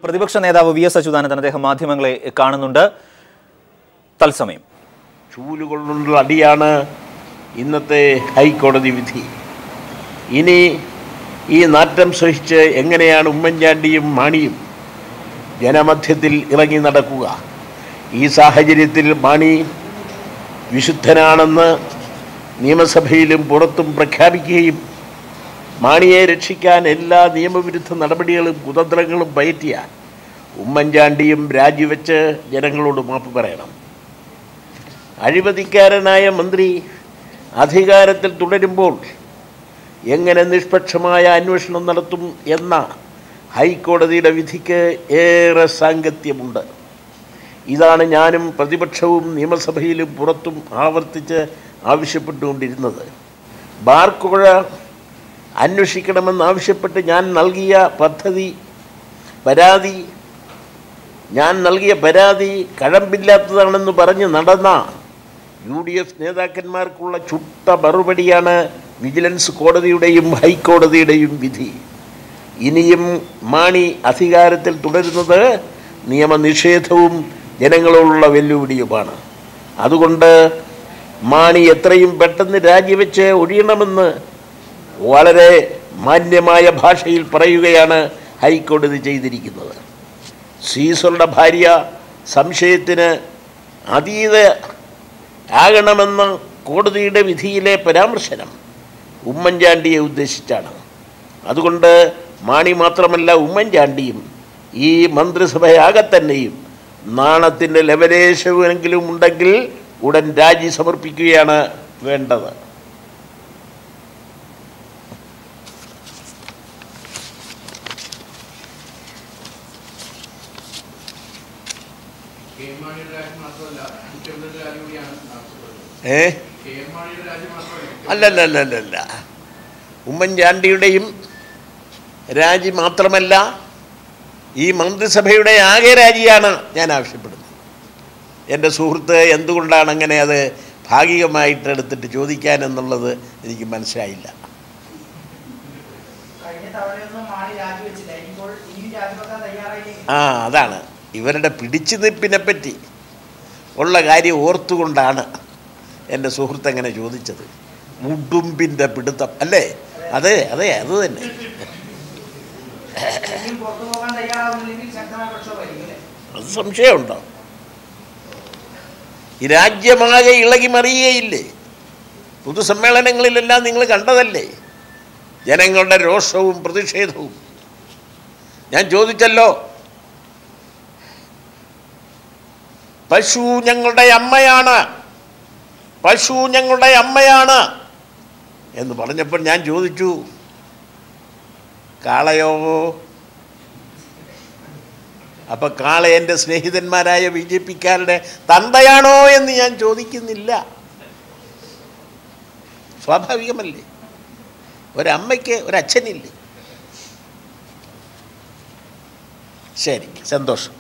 പ്രതിപക്ഷ നേതാവ് വി.എസ്. അച്യുതാനന്ദൻ അദ്ദേഹം മാധ്യമങ്ങളെ കാണുന്നുണ്ട്. തത്സമയം ചൂലുകൊണ്ടുള്ള അടിയാണ് ഇന്നത്തെ ഹൈക്കോടതി വിധി. ഇനി ഈ നാറ്റം സഹിച്ച് എങ്ങനെയാണ് ഉമ്മൻചാണ്ടിയും മാണിയും ജനമധ്യത്തിൽ ഇറങ്ങി നടക്കുക? ഈ സാഹചര്യത്തിൽ മാണി വിശുദ്ധനാണെന്ന് നിയമസഭയിലും പുറത്തും പ്രഖ്യാപിക്കുകയും മാണിയെ രക്ഷിക്കാൻ എല്ലാ നിയമവിരുദ്ധ നടപടികളും കുതന്ത്രങ്ങളും പയറ്റിയ ഉമ്മൻചാണ്ടിയും രാജിവെച്ച് ജനങ്ങളോട് മാപ്പ് പറയണം. അഴിമതിക്കാരനായ മന്ത്രി അധികാരത്തിൽ തുടരുമ്പോൾ എങ്ങനെ നിഷ്പക്ഷമായ അന്വേഷണം നടത്തും എന്ന ഹൈക്കോടതിയുടെ വിധിക്ക് ഏറെ സാങ്കത്യമുണ്ട്. ഇതാണ് ഞാനും പ്രതിപക്ഷവും നിയമസഭയിലും പുറത്തും ആവർത്തിച്ച് ആവശ്യപ്പെട്ടുകൊണ്ടിരുന്നത്. ബാർക്കോഴ അന്വേഷിക്കണമെന്നാവശ്യപ്പെട്ട് ഞാൻ നൽകിയ പരാതി കഴമ്പില്ലാത്തതാണെന്ന് പറഞ്ഞ് നടന്ന UDF നേതാക്കന്മാർക്കുള്ള ചുട്ട മറുപടിയാണ് വിജിലൻസ് കോടതിയുടെയും ഹൈക്കോടതിയുടെയും വിധി. ഇനിയും മാണി അധികാരത്തിൽ തുടരുന്നത് നിയമനിഷേധവും ജനങ്ങളോടുള്ള വെല്ലുവിളിയുമാണ്. അതുകൊണ്ട് മാണി എത്രയും പെട്ടെന്ന് രാജിവെച്ച് ഒഴിയണമെന്ന് വളരെ മാന്യമായ ഭാഷയിൽ പറയുകയാണ് ഹൈക്കോടതി ചെയ്തിരിക്കുന്നത്. സീസറുടെ ഭാര്യ സംശയത്തിന് അതീതയാകണമെന്ന കോടതിയുടെ വിധിയിലെ പരാമർശനം ഉമ്മൻചാണ്ടിയെ ഉദ്ദേശിച്ചാണ്. അതുകൊണ്ട് മാണി മാത്രമല്ല ഉമ്മൻചാണ്ടിയും ഈ മന്ത്രിസഭയാകെ തന്നെയും നാണത്തിൻ്റെ ലെവലേശമെങ്കിലും ഉണ്ടെങ്കിൽ ഉടൻ രാജി സമർപ്പിക്കുകയാണ് വേണ്ടത്. അല്ലല്ല, ഉമ്മൻചാണ്ടിയുടെയും രാജി മാത്രമല്ല ഈ മന്ത്രിസഭയുടെ ആകെ രാജിയാണ് ഞാൻ ആവശ്യപ്പെടുന്നത്. എൻ്റെ സുഹൃത്ത് എന്തുകൊണ്ടാണ് അങ്ങനെ അത് ഭാഗികമായിട്ട് എടുത്തിട്ട് ചോദിക്കാനെന്നുള്ളത് എനിക്ക് മനസ്സിലായില്ല. അതാണ് ഇവരുടെ പിടിച്ചു നിൽപ്പിനെ പറ്റി ഉള്ള കാര്യം ഓർത്തുകൊണ്ടാണ് എൻ്റെ സുഹൃത്ത് അങ്ങനെ ചോദിച്ചത്. മുടുമ്പിൻ്റെ പിടുത്തം അല്ലേ? അതെ അത് തന്നെ. അത് സംശയമുണ്ടോ? ഈ രാജ്യമാകെ ഇളകി മറിയുകയില്ലേ? പൊതുസമ്മേളനങ്ങളിലെല്ലാം നിങ്ങൾ കണ്ടതല്ലേ ജനങ്ങളുടെ രോഷവും പ്രതിഷേധവും. ഞാൻ ചോദിച്ചല്ലോ, പശു ഞങ്ങളുടെ അമ്മയാണ് എന്ന് പറഞ്ഞപ്പോൾ ഞാൻ ചോദിച്ചു, കാളയോ? അപ്പം കാള എൻ്റെ സ്നേഹിതന്മാരായ BJP-ക്കാരുടെ തന്തയാണോ എന്ന് ഞാൻ ചോദിക്കുന്നില്ല. സ്വാഭാവികമല്ലേ? ഒരമ്മയ്ക്ക് ഒരച്ഛനില്ലേ? ശരി, സന്തോഷം.